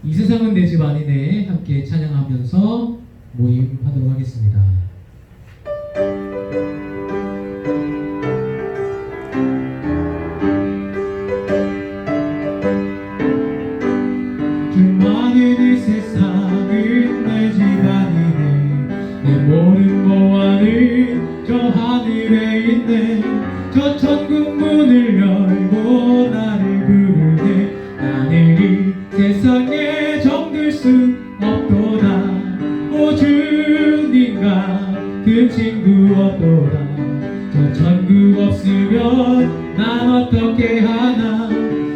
이 세상은 내 집 아니네 함께 찬양하면서 모임하도록 하겠습니다. 많은 이 세상은 내 집 아니네 내 모든 보안은 저 하늘에 있네 저 천국 문을 열고 나를 부르네 나는 이 세상에 정들 수 없도다 오 주님과 그 친구 없도다 저 천국 없으면 난 어떻게 하나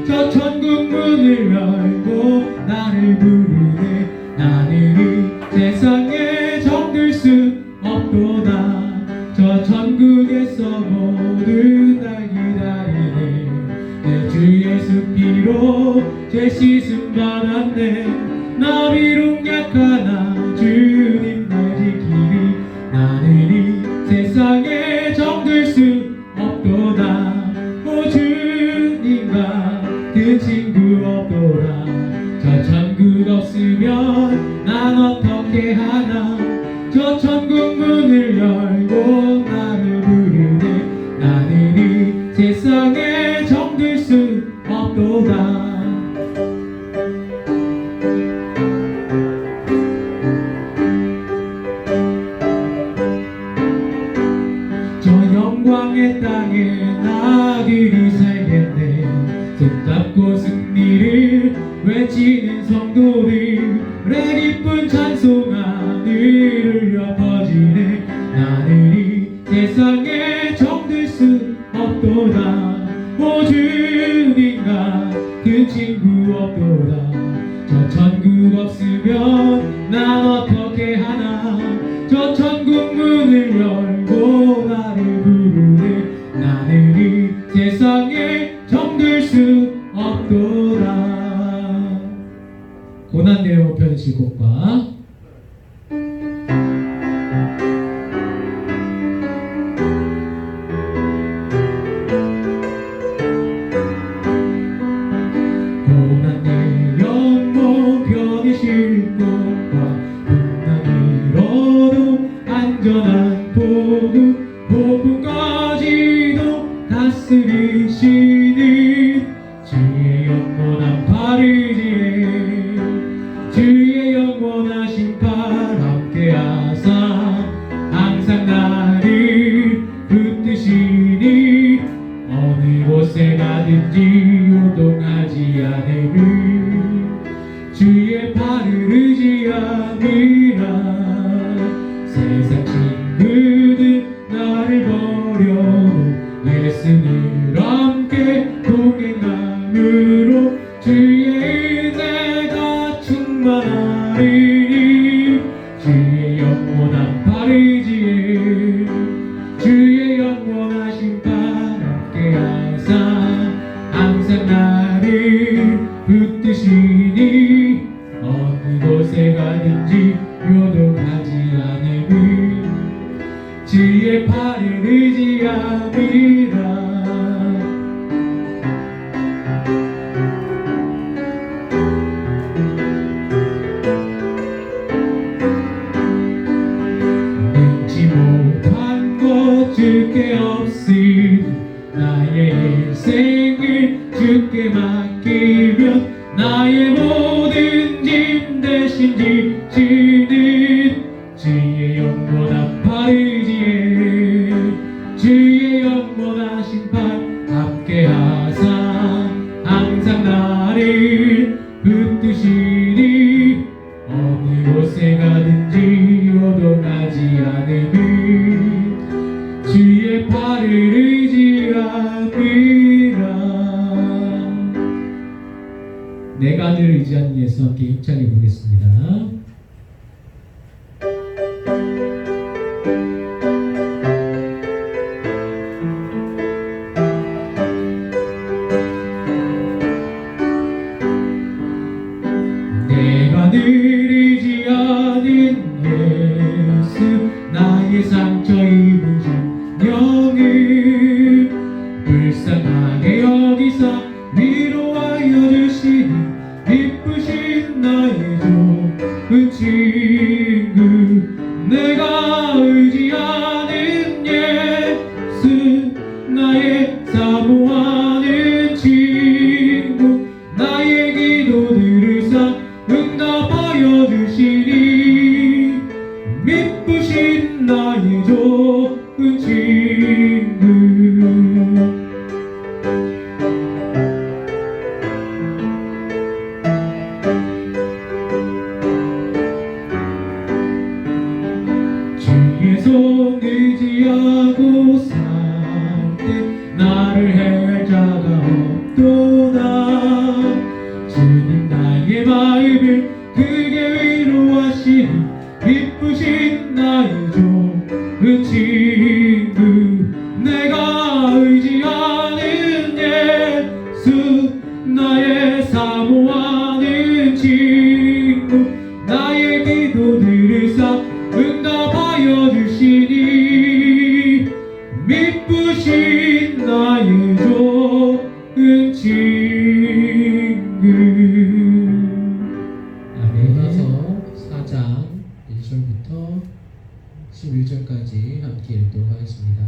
저 천국 문을 열고 나를 부르네 나는 이 세상에 정들 수 없도다 저 천국에서 모두 날 기다리네 내 주 예수 피로 죄 씻음 받았네 나 비록 약하나 주님 날 지키리 나는 이 세상에 정들 수 없도다 오 주님과 그 친구 없도다 저 천국 없으면 난 어떻게 하나 저 천국 문을 열고 나를 부르네 나는 이 세상에 정들 수 없도다 저 영광의 땅에 나들이 살겠네 손 잡고 승리를 외치는 성도들의 기쁜 찬송 하늘을 퍼지네 나는 이 세상에 정들 수 없도다 오 주님과 그 친구 없도다 저 천국 없으면 난 어떻게 하나 저 천국 문을 열고 나를 부르네 나는 이 세상에 정들 수 없도다 고난되어 편지 곡과 고난의 영모 편히 쉴 곳과 풍랑이 일어도 안전한 복음까지도 다스리시는 주의 영원한 파르지에 주의 영원하신 팔 함께하사 항상 나를 붙드시니 어느 곳에 가든지 요동하지 않음을 주의 팔을 의지함이라 세상 친구들 나를 버려도 예수님 함께 동행함으로 주의 은혜가 충만하리니 주의 영원한 파르지에 주의 영원하신 팔 함께하사 항상 나를 붙드시니 어느 곳에 가든지 요동하지 않음을 주의 팔을 의지함이라 능치 못한 것 주께 없으니 나의 인생을 주께 맡기면 나의 모든 짐 대신 지시는 주의 영원한 파르지에 주의 영원하신 팔 함께하사 항상 나를 붙드시니 어느 곳에 가든지 요동하지 않음을 주의 팔을 의지함이라 내가 늘 의지하는 예수 함께 힘차게 부르겠습니다. 내가 늘 의지하는 예수 나의 상처 입은 심령을 불쌍하게 여기사 위로하여 주시니 기쁘신 나의 좋은 친구 내가 의지하는 예수 나의 사모하는 친구 나의 기도들을 싹 응답하여 주시니 미쁘신 나의 좋은 친구 주의 손 의지하고 살 때 나를 해할 자가 없도다 주님 나의 마음을 크게 위로하시니 기쁘신 나의 좋은 친구 내가 의지하는 예수 나의 사모하는 친구 나의 기도들을 싹 응답하여 주시니 미쁘신 나의 좋은 친구. 로마서 4장 1절부터 11절까지 함께 읽도록 하겠습니다.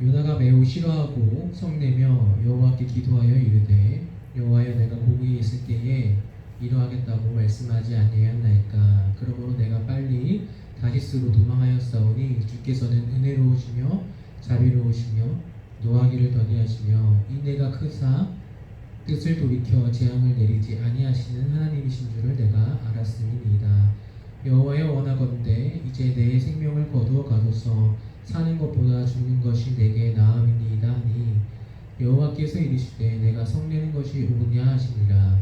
요나가 매우 싫어하고 성내며 여호와께 기도하여 이르되 여호와여 내가 고국에 있을 때에 이러하겠다고 말씀하지 아니하였나이까. 그러므로 내가 빨리 다시스로 도망하였사오니 주께서는 은혜로우시며 자비로우시며 노하기를 더디하시며 인내가 크사 뜻을 돌이켜 재앙을 내리지 아니하시는 하나님이신 줄을 내가 알았음이니이다. 여호와여 원하건대 이제 내 생명을 거두어 가소서. 사는 것보다 죽는 것이 내게 나음이니이다 하니 여호와께서 이르시되 내가 성내는 것이 옳으냐 하시니라.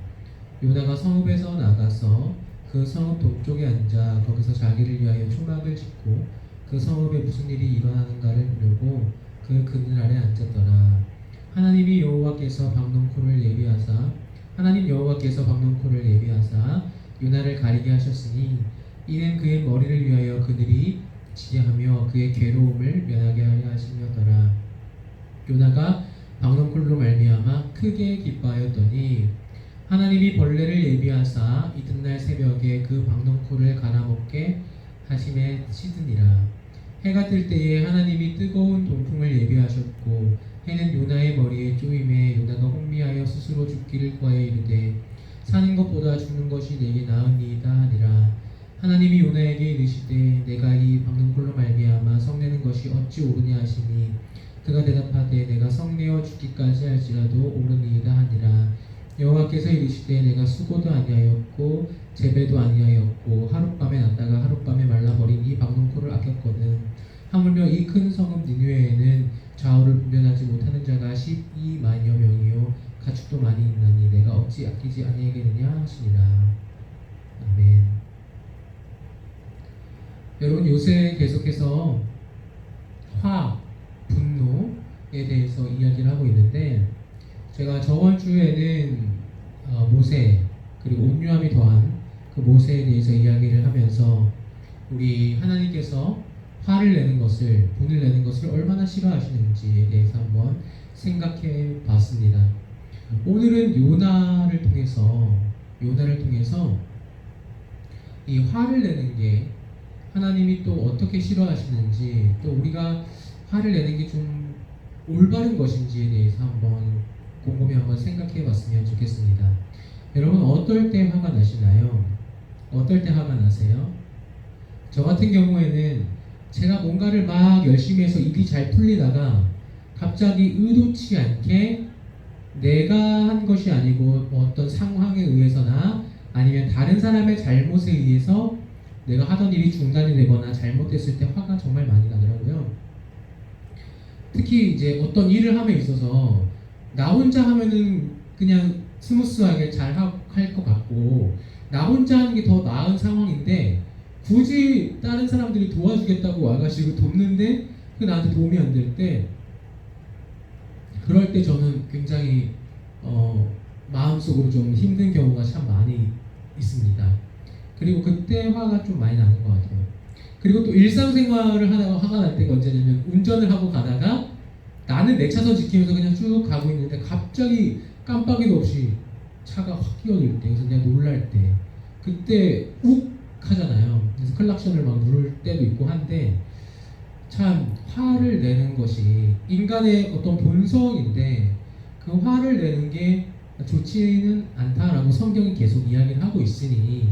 요나가 성읍에서 나가서 그 성읍 동쪽에 앉아 거기서 자기를 위하여 초막을 짓고 그 성읍에 무슨 일이 일어나는가를 보려고 그 그늘 아래 앉았더라. 하나님 여호와께서 박농코를 예비하사 요나를 가리게 하셨으니 이는 그의 머리를 위하여 그들이 지혜하며 그의 괴로움을 면하게 하려 하심이었더라. 요나가 박농콜로 말미암아 크게 기뻐하였더니 하나님이 벌레를 예비하사 이튿날 새벽에 그 박농코를 갈아먹게 하심에 시드니라. 해가 뜰 때에 하나님이 뜨거운 동풍을 예비하셨고 해는 요나의 머리에 쪼임에 요나가 혼미하여 스스로 죽기를 구하여 이르되 사는 것보다 죽는 것이 내게 나으니이다 하니라. 하나님이 요나에게 이르시되 내가 이 박농콜로 말미암아 성내는 것이 어찌 옳으냐 하시니 그가 대답하되 내가 성내어 죽기까지 할지라도 옳으니이다 하니라. 여호와께서 이르시되 내가 수고도 아니하였고 재배도 아니하였고 하룻밤에 났다가 하룻밤에 말라버린 이 박농코를 아꼈거든. 하물며 이 큰 성읍 니느웨에는 좌우를 분별하지 못하는 자가 12만여 명이요 가축도 많이 있나니 내가 어찌 아끼지 아니하겠느냐 하시니라. 아멘. 여러분 요새 계속해서 분노에 대해서 이야기를 하고 있는데 제가 저번 주에는 모세 그리고 온유함이 더한 그 모세에 대해서 이야기를 하면서 우리 하나님께서 화를 내는 것을 분을 내는 것을 얼마나 싫어하시는지에 대해서 한번 생각해 봤습니다. 오늘은 요나를 통해서 이 화를 내는 게 하나님이 또 어떻게 싫어하시는지 또 우리가 화를 내는 게 좀 올바른 것인지에 대해서 한번 곰곰이 한번 생각해 봤으면 좋겠습니다. 여러분 어떨 때 화가 나시나요? 어떨 때 화가 나세요? 저 같은 경우에는 제가 뭔가를 막 열심히 해서 일이 잘 풀리다가 갑자기 의도치 않게 내가 한 것이 아니고 어떤 상황에 의해서나 아니면 다른 사람의 잘못에 의해서 내가 하던 일이 중단이 되거나 잘못됐을 때 화가 정말 많이 나더라고요. 특히 이제 어떤 일을 함에 있어서 나 혼자 하면은 그냥 스무스하게 잘 할 것 같고 나 혼자 하는 게 더 나은 상황인데 굳이 다른 사람들이 도와주겠다고 와가지고 돕는데 그 나한테 도움이 안 될 때 그럴 때 저는 굉장히 마음속으로 좀 힘든 경우가 참 많이 있습니다. 그리고 그때 화가 좀 많이 나는 것 같아요. 그리고 또 일상생활을 하다가 화가 날 때가 언제냐면 운전을 하고 가다가 나는 내 차선 지키면서 그냥 쭉 가고 있는데 갑자기 깜빡이도 없이 차가 확 끼어들 때, 그래서 내가 놀랄 때, 그때 욱 하잖아요. 그래서 클락션을 막 누를 때도 있고 한데, 참 화를 내는 것이 인간의 어떤 본성인데 그 화를 내는 게 좋지는 않다라고 성경이 계속 이야기를 하고 있으니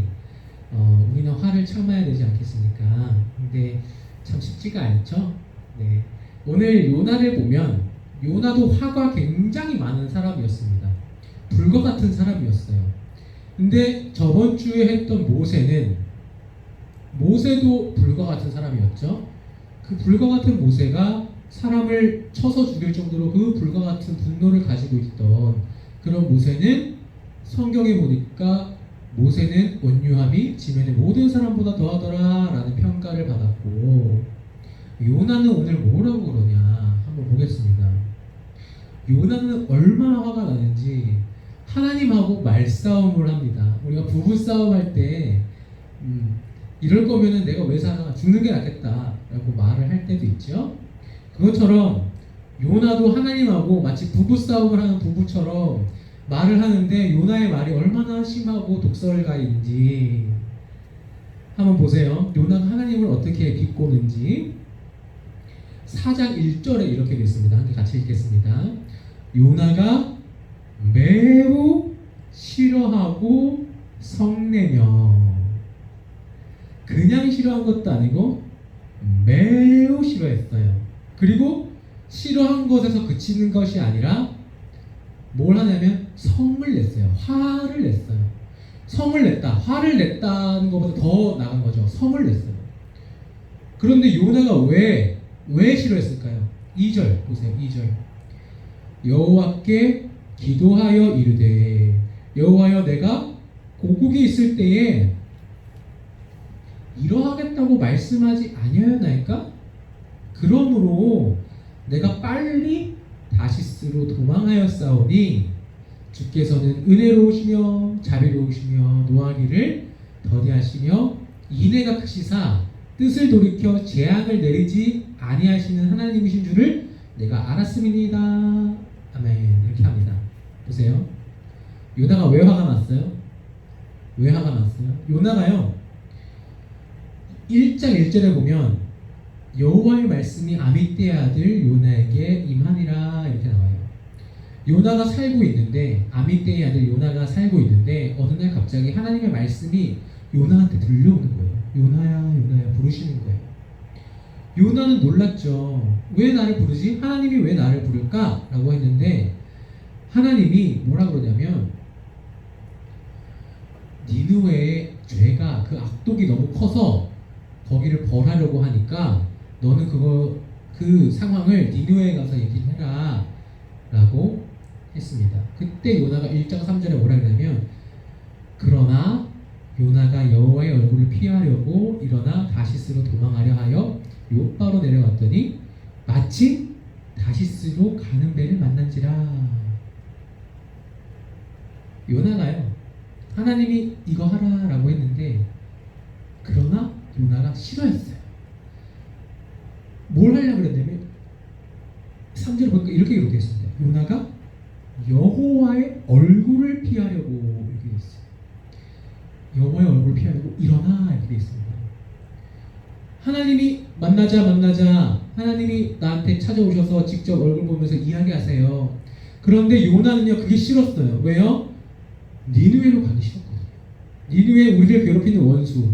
우리는 화를 참아야 되지 않겠습니까? 근데 참 쉽지가 않죠. 네. 오늘 요나를 보면 요나도 화가 굉장히 많은 사람이었습니다. 불과 같은 사람이었어요. 근데 저번 주에 했던 모세도 불과 같은 사람이었죠. 그 불과 같은 모세가 사람을 쳐서 죽일 정도로 그 불과 같은 분노를 가지고 있던 그런 모세는 성경에 보니까 모세는 온유함이 지면의 모든 사람보다 더하더라 라는 평가를 받았고, 요나는 오늘 뭐라고 그러냐 한번 보겠습니다. 요나는 얼마나 화가 나는지 하나님하고 말싸움을 합니다. 우리가 부부싸움 할 때 이럴 거면은 내가 왜 살아? 죽는 게 낫겠다 라고 말을 할 때도 있죠. 그것처럼 요나도 하나님하고 마치 부부싸움을 하는 부부처럼 말을 하는데, 요나의 말이 얼마나 심하고 독설가인지 한번 보세요. 요나가 하나님을 어떻게 비꼬는지. 4장 1절에 이렇게 되어 있습니다. 함께 같이 읽겠습니다. 요나가 매우 싫어하고 성내며, 그냥 싫어한 것도 아니고 매우 싫어했어요. 그리고 싫어한 것에서 그치는 것이 아니라 뭘 하냐면 성을 냈어요. 화를 냈어요. 성을 냈다. 화를 냈다는 것보다 더 나간 거죠. 성을 냈어요. 그런데 요나가 왜 싫어했을까요? 2절 보세요. 2절. 여호와께 기도하여 이르되, 여호와여 내가 고국에 있을 때에 이러하겠다고 말씀하지 아니하였나이까? 그러므로 내가 빨리 다시스로 도망하였사오니 주께서는 은혜로우시며 자비로우시며 노하기를 더디하시며 인애가 크시사 뜻을 돌이켜 재앙을 내리지 아니하시는 하나님이신 줄을 내가 알았음이니이다. 아멘. 이렇게 합니다. 보세요. 요나가 왜 화가 났어요? 왜 화가 났어요? 요나가요 1장 1절에 보면 여호와의 말씀이 아미떼의 아들 요나에게 임하니라 이렇게 나와요. 요나가 살고 있는데, 아미떼의 아들 요나가 살고 있는데 어느 날 갑자기 하나님의 말씀이 요나한테 들려오는 거예요. 요나야 요나야 부르시는 거예요. 요나는 놀랐죠. 왜 나를 부르지? 하나님이 왜 나를 부를까? 라고 했는데 하나님이 뭐라 그러냐면, 니느웨의 죄가, 그 악독이 너무 커서 거기를 벌하려고 하니까 너는 그 상황을 니느웨에 가서 얘기를 해라 라고 했습니다. 그때 요나가 1장 3절에 뭐라 그러냐면, 그러나 요나가 여호와의 얼굴을 피하려고 일어나 다시스로 도망하려 하여 욥바로 내려갔더니 마침 다시스로 가는 배를 만난지라. 요나가요 하나님이 이거 하라 라고 했는데, 그러나 요나가 싫어했어요. 뭘 하려고 그랬냐면 3절에 보니까 이렇게 기록되어 있습니다. 요나가 여호와의 얼굴을 피하려고 이렇게 되어 있어요. 여호와의 얼굴을 피하려고 일어나 이렇게 되어 있습니다. 하나님이 만나자 하나님이 나한테 찾아오셔서 직접 얼굴 보면서 이야기하세요. 그런데 요나는요 그게 싫었어요. 왜요? 니느웨로 가기 싫었거든요. 니느웨, 우리를 괴롭히는 원수,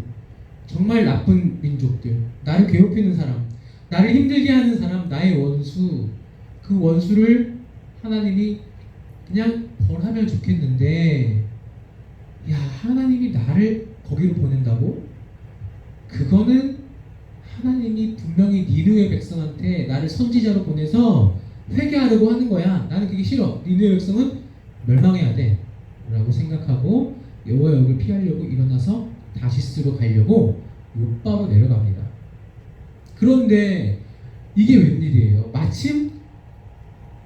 정말 나쁜 민족들, 나를 괴롭히는 사람, 나를 힘들게 하는 사람, 나의 원수, 그 원수를 하나님이 그냥 벌하면 좋겠는데, 야, 하나님이 나를 거기로 보낸다고? 그거는 하나님이 분명히 니느웨 백성한테 나를 선지자로 보내서 회개하려고 하는 거야. 나는 그게 싫어. 니느웨 백성은 멸망해야 돼 라고 생각하고 여호와의 얼굴을 피하려고 일어나서 다시스로 가려고 욥바로 내려갑니다. 그런데 이게 웬일이에요? 마침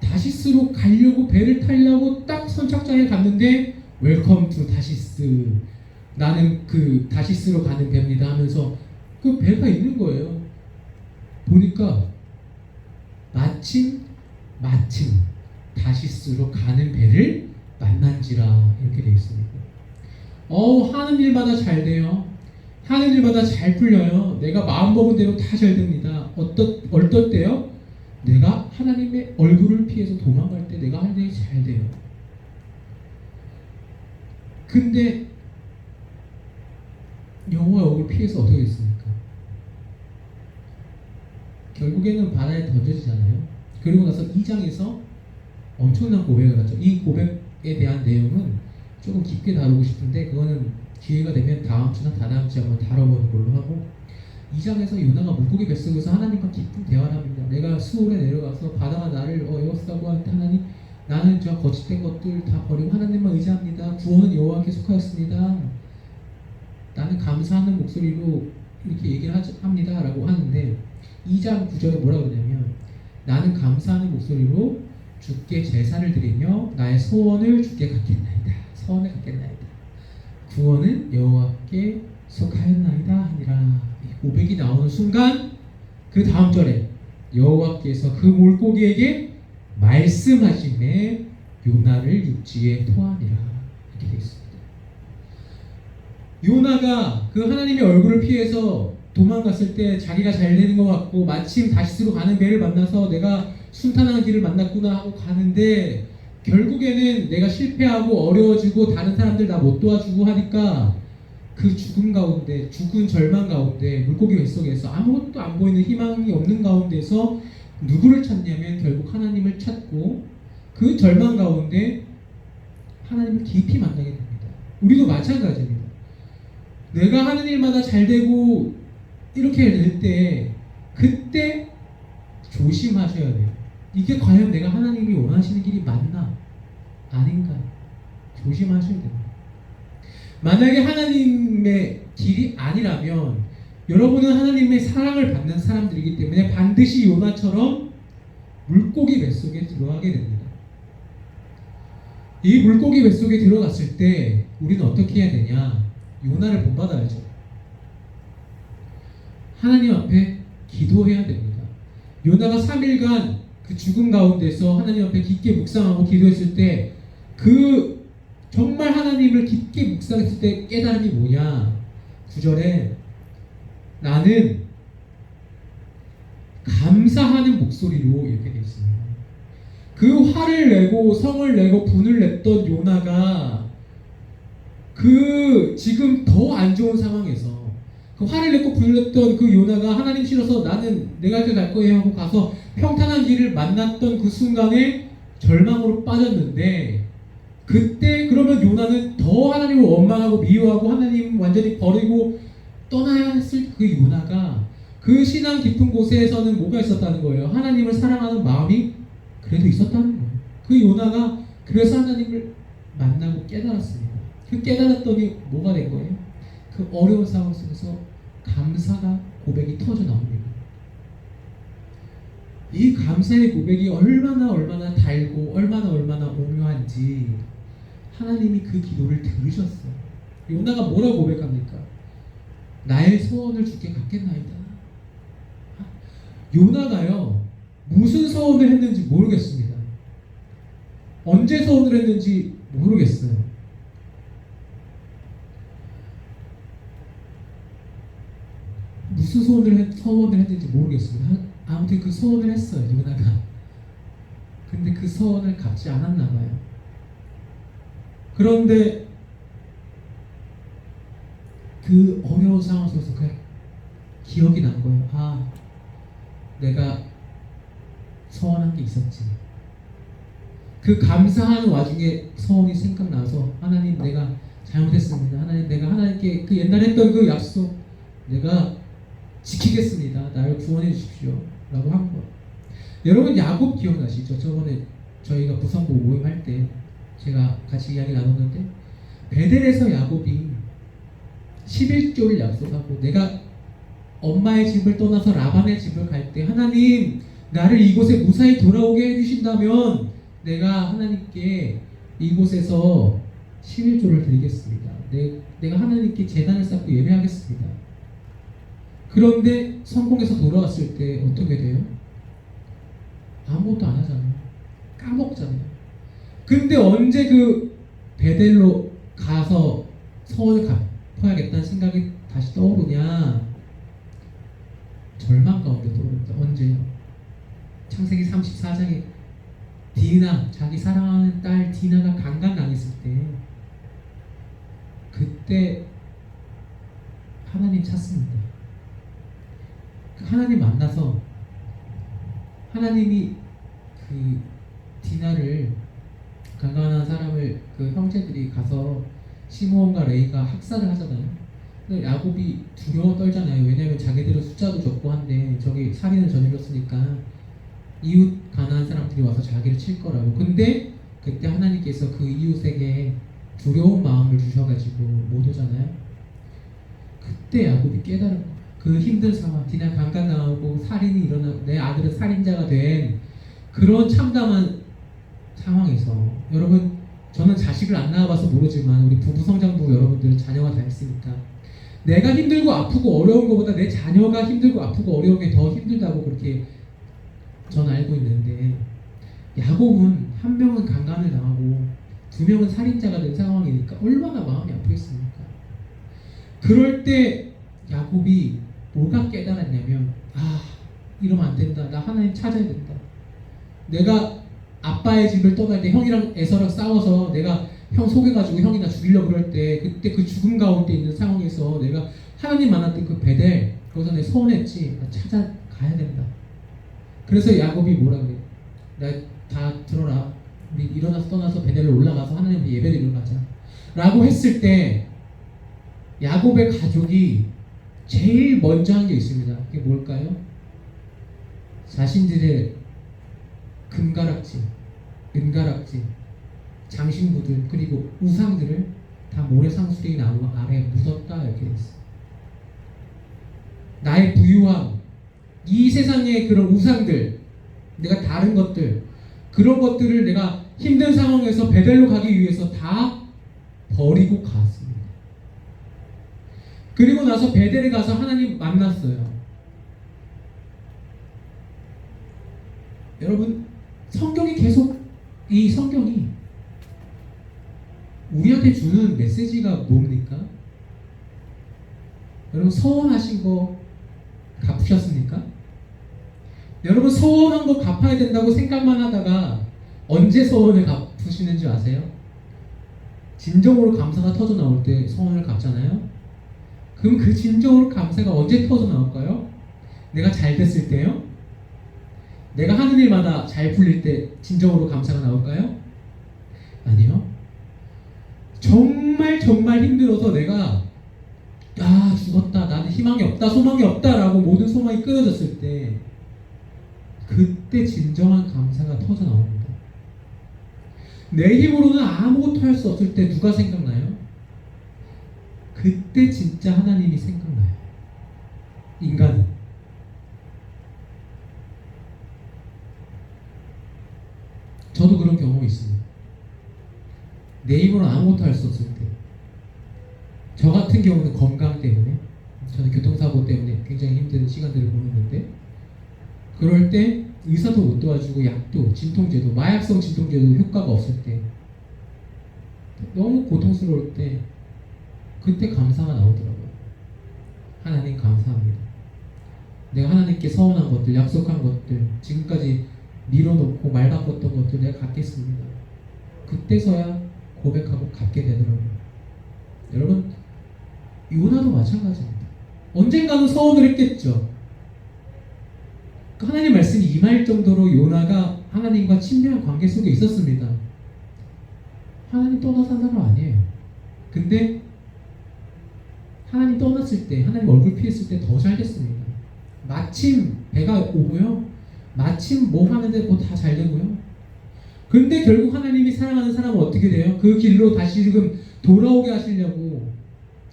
다시스로 가려고 배를 타려고 딱 선착장에 갔는데 웰컴 투 다시스, 나는 그 다시스로 가는 배입니다 하면서 그 배가 있는 거예요. 보니까 마침 다시스로 가는 배를 만난지라 이렇게 되어 있습니다. 하는 일마다 잘 돼요. 하는 일마다 잘 풀려요. 내가 마음먹은 대로 다 잘 됩니다. 어떨 때요? 내가 하나님의 얼굴을 피해서 도망갈 때 내가 할 일이 잘 돼요. 근데 여호와의 얼굴을 피해서 어떻게 됐습니까? 결국에는 바다에 던져지잖아요. 그리고 나서 2장에서 엄청난 고백을 하죠. 이 고백에 대한 내용은 조금 깊게 다루고 싶은데 그거는 기회가 되면 다음 주나 다다음 주에 한번 다뤄보는 걸로 하고, 2장에서 요나가 물고기 뱃속에서 하나님과 깊은 대화를 합니다. 내가 수월에 내려가서 바다가 나를 에워싸고 할 때 하나님, 나는 저 거짓된 것들 다 버리고 하나님만 의지합니다. 구원은 여호와께 속하였습니다. 나는 감사하는 목소리로 이렇게 얘기를 합니다 라고 하는데, 2장 9절에 뭐라고 그러냐면, 나는 감사하는 목소리로 주께 제사를 드리며 나의 소원을 주께 갖겠나이다. 소원을 갖겠나이다. 구원은 여호와께 속하였나이다 하니라. 이 고백이 나오는 순간 그 다음 절에 여호와께서 그 물고기에게 말씀하심에 요나를 육지에 토하니라 이렇게 되어 있습니다. 요나가 그 하나님의 얼굴을 피해서 도망갔을 때 자기가 잘 되는 것 같고, 마침 다시스로 가는 배를 만나서 내가 순탄한 길을 만났구나 하고 가는데, 결국에는 내가 실패하고 어려워지고 다른 사람들 나 못 도와주고 하니까 그 죽음 가운데, 죽은 절망 가운데, 물고기 뱃속에서 아무것도 안 보이는 희망이 없는 가운데서 누구를 찾냐면 결국 하나님을 찾고, 그 절망 가운데 하나님을 깊이 만나게 됩니다. 우리도 마찬가지입니다. 내가 하는 일마다 잘 되고 이렇게 될 때, 그때 조심하셔야 돼요. 이게 과연 내가 하나님이 원하시는 길이 맞나 아닌가 조심하셔야 됩니다. 만약에 하나님의 길이 아니라면 여러분은 하나님의 사랑을 받는 사람들이기 때문에 반드시 요나처럼 물고기 뱃속에 들어가게 됩니다. 이 물고기 뱃속에 들어갔을 때 우리는 어떻게 해야 되냐? 요나를 본받아야죠. 하나님 앞에 기도해야 됩니다. 요나가 3일간 그 죽음 가운데서 하나님 앞에 깊게 묵상하고 기도했을 때, 그 정말 하나님을 깊게 묵상했을 때 깨달음이 뭐냐? 9절에 나는 감사하는 목소리로 이렇게 되어 있습니다. 그 화를 내고 성을 내고 분을 냈던 요나가 그 지금 더 안 좋은 상황에서 그 화를 냈고 분을 냈던 그 요나가 하나님 싫어서 나는 내가 갈 거예요 하고 가서 평탄한 길을 만났던 그 순간에 절망으로 빠졌는데, 그때 그러면 요나는 더 하나님을 원망하고 미워하고 하나님 완전히 버리고 떠나야 했을 그 요나가 그 신앙 깊은 곳에서는 뭐가 있었다는 거예요? 하나님을 사랑하는 마음이 그래도 있었다는 거예요. 그 요나가 그래서 하나님을 만나고 깨달았습니다. 그 깨달았더니 뭐가 된 거예요? 그 어려운 상황 속에서 감사가 고백이 터져 나옵니다. 이 감사의 고백이 얼마나 달고 얼마나 오묘한지 하나님이 그 기도를 들으셨어요. 요나가 뭐라고 고백합니까? 나의 소원을 주께 갖겠나이다. 요나가요, 무슨 소원을 했는지 모르겠습니다. 언제 소원을 했는지 모르겠어요. 무슨 소원을 했는지 모르겠습니다. 아무튼 그 소원을 했어요, 요나가. 근데 그 소원을 갚지 않았나 봐요. 그런데 그 어려운 상황 속에서 그냥 기억이 난 거예요. 아, 내가 소원한 게 있었지. 그 감사하는 와중에 소원이 생각나서, 하나님 내가 잘못했습니다. 하나님 내가 하나님께 그 옛날에 했던 그 약속 내가 지키겠습니다. 나를 구원해 주십시오 라고 한 거예요. 여러분 야곱 기억나시죠? 저번에 저희가 부산부 모임할 때 제가 같이 이야기 나눴는데, 베델에서 야곱이 11조를 약속하고 내가 엄마의 집을 떠나서 라반의 집을 갈 때 하나님 나를 이곳에 무사히 돌아오게 해주신다면 내가 하나님께 이곳에서 11조를 드리겠습니다. 내가 하나님께 제단을 쌓고 예배하겠습니다. 그런데 성공해서 돌아왔을 때 어떻게 돼요? 아무것도 안 하잖아요. 까먹잖아요. 근데 언제 그 베델로 가서 서원을 갚아야겠다는 생각이 다시 떠오르냐? 절망 가운데 떠오릅니다. 언제요? 창세기 34장에 디나, 자기 사랑하는 딸 디나가 강간당했을 때, 그때 하나님 찾습니다. 하나님 만나서 하나님이 그 디나를, 강간한 사람을 그 형제들이 가서 시므온과 레이가 학살을 하잖아요. 근데 야곱이 두려워 떨잖아요. 왜냐하면 자기들은 숫자도 적고 한데 저기 살인을 저질렀으니까 이웃 가난한 사람들이 와서 자기를 칠 거라고. 근데 그때 하나님께서 그 이웃에게 두려운 마음을 주셔가지고 못 오잖아요. 그때 야곱이 깨달은 거예요. 그 힘든 상황, 디나 강간당하고 살인이 일어나고 내 아들은 살인자가 된 그런 참담한 상황에서, 여러분, 저는 자식을 안 낳아봐서 모르지만 우리 부부 성장부 여러분들은 자녀가 다 있으니까 내가 힘들고 아프고 어려운 것보다 내 자녀가 힘들고 아프고 어려운 게 더 힘들다고 그렇게 저는 알고 있는데, 야곱은 한 명은 강간을 당하고 두 명은 살인자가 된 상황이니까 얼마나 마음이 아프겠습니까? 그럴 때 야곱이 뭐가 깨달았냐면, 이러면 안 된다. 나 하나님 찾아야 된다. 내가 아빠의 집을 떠날 때 형이랑 에서랑 싸워서 내가 형 속여가지고 형이 나 죽이려고 그럴 때, 그때 그 죽음 가운데 있는 상황에서 내가 하나님 만났던 그 베델, 거기서 내 소원했지. 나 찾아가야 된다. 그래서 야곱이 뭐라 그래? 나 다 들어라. 우리 일어나서 떠나서 베델로 올라가서 하나님 예배드리러 가자. 라고 했을 때 야곱의 가족이 제일 먼저 한 게 있습니다. 그게 뭘까요? 자신들의 금가락지, 은가락지, 장신구들, 그리고 우상들을 다 모래상수리 나무 아래에 묻었다, 이렇게 됐어요. 나의 부유함, 이 세상의 그런 우상들, 내가 다른 것들, 그런 것들을 내가 힘든 상황에서 베델로 가기 위해서 다 버리고 갔습니다. 그리고 나서 베델에 가서 하나님 만났어요. 여러분, 성경이 계속, 이 성경이 우리한테 주는 메시지가 뭡니까? 여러분, 서원하신 거 갚으셨습니까? 여러분, 서원한 거 갚아야 된다고 생각만 하다가 언제 서원을 갚으시는 줄 아세요? 진정으로 감사가 터져 나올 때 서원을 갚잖아요. 그럼 그 진정으로 감사가 언제 터져 나올까요? 내가 잘 됐을 때요? 내가 하는 일마다 잘 풀릴 때 진정으로 감사가 나올까요? 아니요. 정말 힘들어서 내가 죽었다, 나는 희망이 없다, 소망이 없다 라고 모든 소망이 끊어졌을 때, 그때 진정한 감사가 터져 나옵니다. 내 힘으로는 아무것도 할 수 없을 때 누가 생각나요? 그때 진짜 하나님이 생각나요. 인간은. 저도 그런 경험이 있습니다. 내 힘으로 아무것도 할 수 없을 때, 저 같은 경우는 건강 때문에, 저는 교통사고 때문에 굉장히 힘든 시간들을 보냈는데, 그럴 때 의사도 못 도와주고 약도, 진통제도, 마약성 진통제도 효과가 없을 때, 너무 고통스러울 때, 그때 감사가 나오더라고요. 하나님 감사합니다. 내가 하나님께 서원한 것들, 약속한 것들, 지금까지 밀어놓고 말 바꿨던 것들 내가 갖겠습니다. 그때서야 고백하고 갖게 되더라고요. 여러분, 요나도 마찬가지입니다. 언젠가는 서원을 했겠죠. 하나님 말씀이 임할 정도로 요나가 하나님과 친밀한 관계 속에 있었습니다. 하나님 떠나서 산 사람 아니에요. 근데 하나님 떠났을 때, 하나님 얼굴 피했을 때 더 잘 됐습니다. 마침 배가 오고요, 마침 뭐 하는데 뭐 다 잘 되고요. 근데 결국 하나님이 사랑하는 사람은 어떻게 돼요? 그 길로 다시 지금 돌아오게 하시려고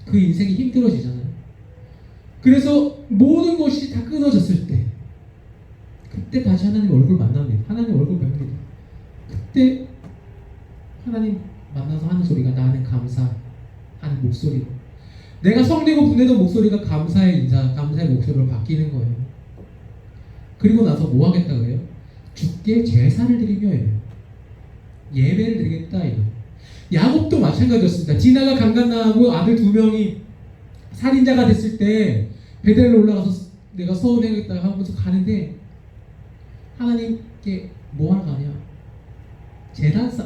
그 인생이 힘들어지잖아요. 그래서 모든 것이 다 끊어졌을 때, 그때 다시 하나님 얼굴 만납니다. 하나님 얼굴 뵙니다. 그때 하나님 만나서 하는 소리가 나는 감사하는 목소리로, 내가 성내고 분내던 목소리가 감사의 인사, 감사의 목소리로 바뀌는 거예요. 그리고 나서 뭐 하겠다 그래요? 주께 제사를 드리며 예배를 드리겠다 이거. 야곱도 마찬가지였습니다. 디나가 강간당하고 아들 2명이 살인자가 됐을 때 베델로 올라가서 내가 서운해야겠다 하면서 가는데 하나님께 뭐하러 가냐?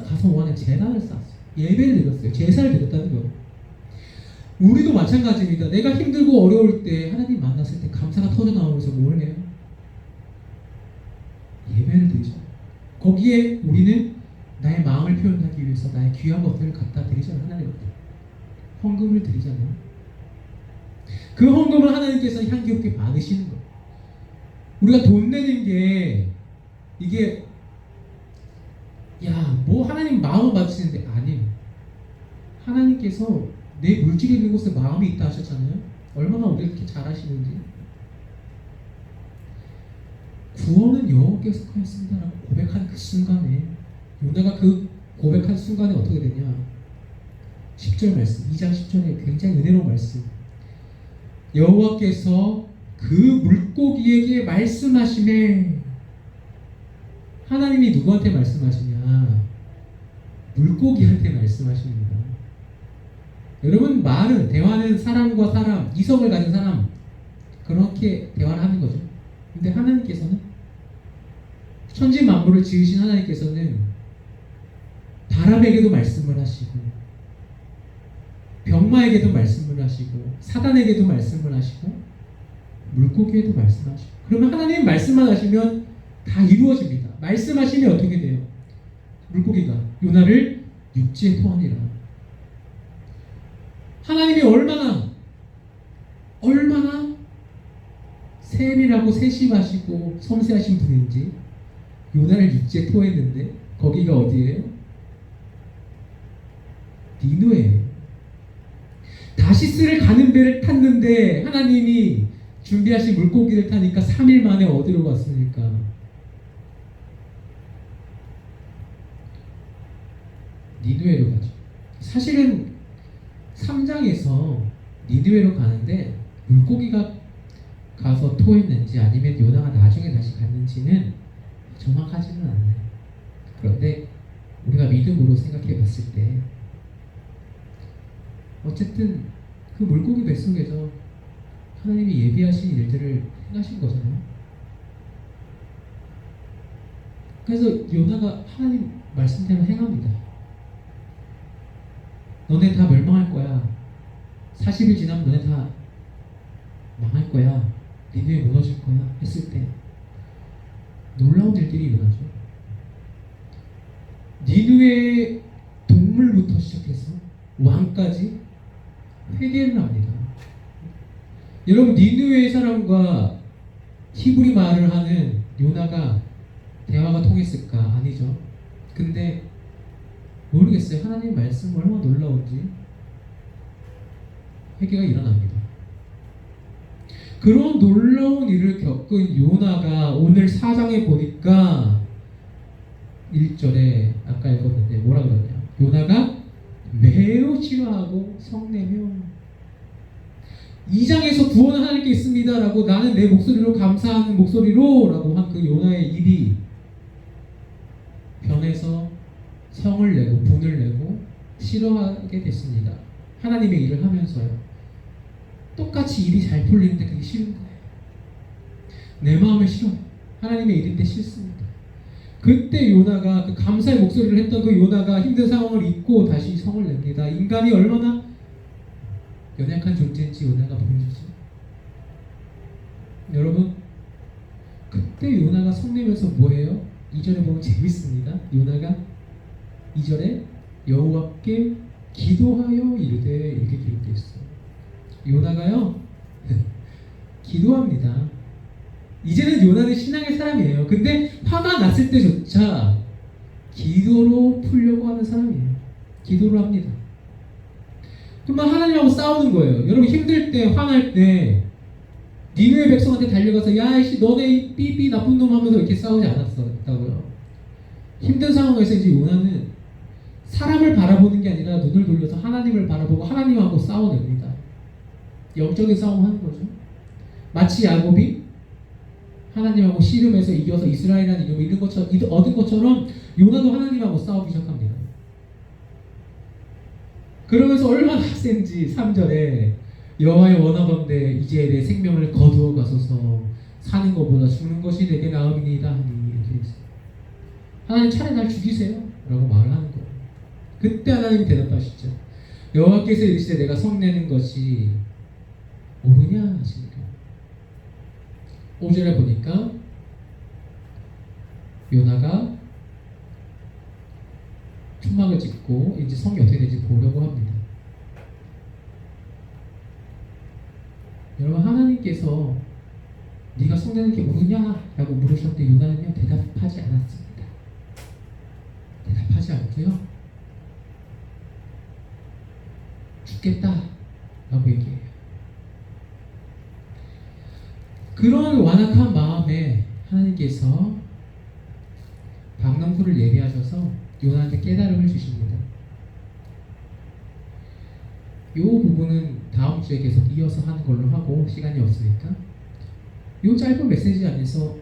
가서 뭐하냐? 재단을 쌓았어요. 예배를 드렸어요. 제사를 드렸다는 거예요. 우리도 마찬가지입니다. 내가 힘들고 어려울 때 하나님 만났을 때 감사가 터져나오면서 뭘 해요? 예배를 드리죠. 거기에 우리는 나의 마음을 표현하기 위해서 나의 귀한 것들을 갖다 드리잖아요. 하나님께 헌금을 드리잖아요. 그 헌금을 하나님께서 향기롭게 받으시는 거예요. 우리가 돈 내는 게 이게 뭐 하나님 마음을 받으시는데 아니에요. 하나님께서 내 물질이 있는 곳에 마음이 있다 하셨잖아요. 얼마나 우리가 이렇게 잘하시는지. 구원은 여호와께서 하였습니다라고 고백한 그 순간에 요나가 그 고백한 순간에 어떻게 되냐? 10절 말씀, 2장 10절에 굉장히 은혜로운 말씀. 여호와께서 그 물고기에게 말씀하시매. 하나님이 누구한테 말씀하시냐? 물고기한테 말씀하십니다. 여러분, 말은, 대화는 사람과 사람, 이성을 가진 사람, 그렇게 대화를 하는 거죠. 근데 하나님께서는, 천지 만물을 지으신 하나님께서는 바람에게도 말씀을 하시고 병마에게도 말씀을 하시고 사단에게도 말씀을 하시고 물고기에도 말씀하시고. 그러면 하나님 말씀만 하시면 다 이루어집니다. 말씀하시면 어떻게 돼요? 물고기가 요나를 육지에 토하니라. 하나님이 얼마나 세밀하고 세심하시고 섬세하신 분인지 요나를 육지에 토했는데 거기가 어디예요? 니느웨예요. 다시스를 가는 배를 탔는데 하나님이 준비하신 물고기를 타니까 3일 만에 어디로 갔습니까? 니느웨로 가죠. 사실은 3장에서 니느웨로 가는데 물고기가 가서 토했는지 아니면 요나가 나중에 다시 갔는지는 정확하지는 않아요. 그런데 우리가 믿음으로 생각해 봤을 때 어쨌든 그 물고기 뱃속에서 하나님이 예비하신 일들을 행하신 거잖아요. 그래서 요나가 하나님 말씀대로 행합니다. 너네 다 멸망할 거야. 40일 지나면 너네 다 망할 거야. 니네에 무너질 거야. 했을 때 놀라운 일들이 일어나죠. 니느웨의 동물부터 시작해서 왕까지 회개를 합니다. 여러분, 니느웨의 사람과 히브리 말을 하는 요나가 대화가 통했을까? 아니죠. 근데 모르겠어요. 하나님 말씀 얼마나 놀라운지. 회개가 일어납니다. 그런 놀라운 일을 겪은 요나가 오늘 4장에 보니까 1절에 아까 읽었는데 뭐라 그러냐? 요나가 매우 싫어하고 성내며 2장에서 구원은 하나님께 있습니다 라고 나는 내 목소리로 감사하는 목소리로 라고 한 그 요나의 일이 변해서 성을 내고 분을 내고 싫어하게 됐습니다. 하나님의 일을 하면서요. 똑같이 일이 잘 풀리는데 그게 싫은 거예요. 내 마음에 싫어요. 하나님의 일인데 싫습니다. 그때 요나가 그 감사의 목소리를 했던 그 요나가 힘든 상황을 잊고 다시 성을 냅니다. 인간이 얼마나 연약한 존재인지 요나가 보여주죠. 여러분, 그때 요나가 성내면서 뭐예요? 2절에 보면 재밌습니다. 요나가 2절에 여호와께 기도하여 이르되 이렇게 기록되어 있어요. 요나가요 기도합니다. 이제는 요나는 신앙의 사람이에요. 근데 화가 났을 때조차 기도로 풀려고 하는 사람이에요. 기도를 합니다. 정말 하나님하고 싸우는 거예요. 여러분, 힘들 때, 화날 때 니느웨 백성한테 달려가서 야 이씨 너네 삐삐 나쁜 놈 하면서 이렇게 싸우지 않았다고요. 힘든 상황에서 이제 요나는 사람을 바라보는 게 아니라 눈을 돌려서 하나님을 바라보고 하나님하고 싸워냅니다. 영적인 싸움 하는 거죠. 마치 야곱이 하나님하고 씨름해서 이겨서 이스라엘이라는 이름을 얻은 것처럼 요나도 하나님하고 싸우기 시작합니다. 그러면서 얼마나 센지 3절에 여호와의 원하건대 이제 내 생명을 거두어 가소서 사는 것보다 죽는 것이 내게 나음이니이다 하니 이렇게 했어요. 하나님 차라리 날 죽이세요 라고 말을 하는 거예요. 그때 하나님이 대답하시죠. 여호와께서 이르시되 내가 성내는 것이 옳으냐 하십니까. 5절에 보니까 요나가 초막을 짓고 이제 성이 어떻게 되는지 보려고 합니다. 여러분, 하나님께서 네가 성내는 게 옳으냐? 라고 물으셨는데 요나는요 대답하지 않았습니다. 대답하지 않고요 죽겠다 라고 얘기해요. 그런 완악한 마음에 하나님께서 박농부를 예비하셔서 요나한테 깨달음을 주십니다. 이 부분은 다음 주에 계속 이어서 하는 걸로 하고 시간이 없으니까 이 짧은 메시지 안에서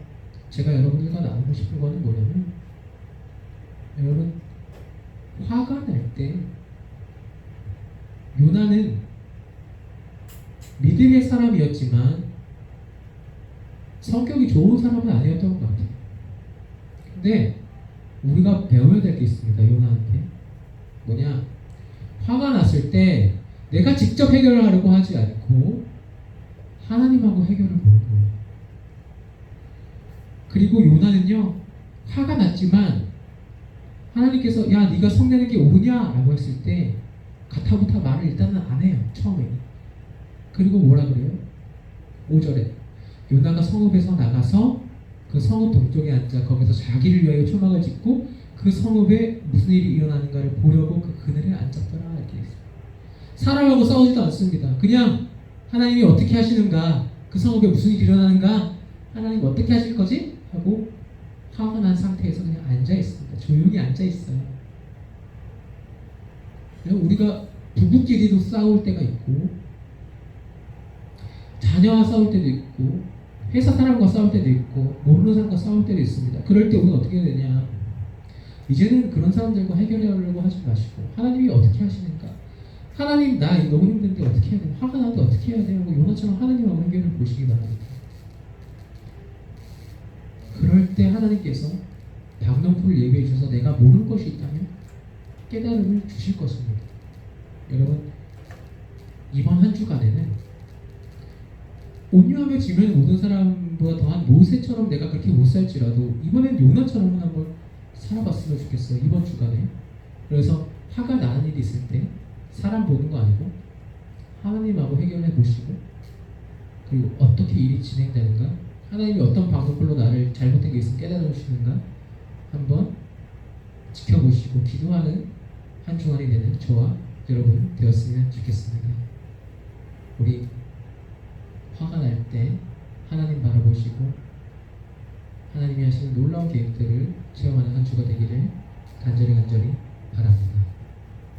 제가 여러분들과 나누고 싶은 거는 뭐냐면, 여러분, 화가 날 때 요나는 믿음의 사람이었지만 성격이 좋은 사람은 아니었던 것 같아요. 근데 우리가 배워야 될 게 있습니다. 요나한테 뭐냐, 화가 났을 때 내가 직접 해결을 하려고 하지 않고 하나님하고 해결을 보는 거예요. 그리고 요나는요 화가 났지만 하나님께서 야 네가 성내는 게 옳으냐 라고 했을 때 가타부타 말을 일단은 안 해요. 처음에. 그리고 뭐라 그래요? 5절에 요나가 성읍에서 나가서 그 성읍 동쪽에 앉아 거기서 자기를 위하여 초막을 짓고 그 성읍에 무슨 일이 일어나는가를 보려고 그 그늘에 앉았더라 이렇게 있어요. 사람하고 싸우지도 않습니다. 그냥 하나님이 어떻게 하시는가, 그 성읍에 무슨 일이 일어나는가, 하나님 어떻게 하실 거지? 하고 화가 난 상태에서 그냥 앉아 있습니다. 조용히 앉아 있어요. 우리가 부부끼리도 싸울 때가 있고 자녀와 싸울 때도 있고 회사 사람과 싸울 때도 있고 모르는 사람과 싸울 때도 있습니다. 그럴 때 우리는 어떻게 해야 되냐, 이제는 그런 사람들과 해결하려고 하지 마시고 하나님이 어떻게 하시는가, 하나님 나 너무 힘든데 어떻게 해야 돼, 화가 나는데 어떻게 해야 돼 하고 요나처럼 하나님하고 해결을 보시기 바랍니다. 그럴 때 하나님께서 박농풀을 예비해 주셔서 내가 모르는 것이 있다면 깨달음을 주실 것입니다. 여러분, 이번 한 주간에는 온유하며 지면 모든 사람보다 더한 모세처럼 내가 그렇게 못 살지라도 이번엔 요나처럼 한번 살아봤으면 좋겠어요. 이번 주간에. 그래서 화가 나는 일이 있을 때 사람 보는 거 아니고 하나님하고 해결해 보시고, 그리고 어떻게 일이 진행되는가, 하나님이 어떤 방법으로 나를 잘못된 게 있으면 깨달아 주시는가 한번 지켜보시고 기도하는 한 주간이 되는 저와 여러분 되었으면 좋겠습니다. 우리 화가 날 때 하나님 바라보시고 하나님이 하시는 놀라운 계획들을 체험하는 한 주가 되기를 간절히 바랍니다.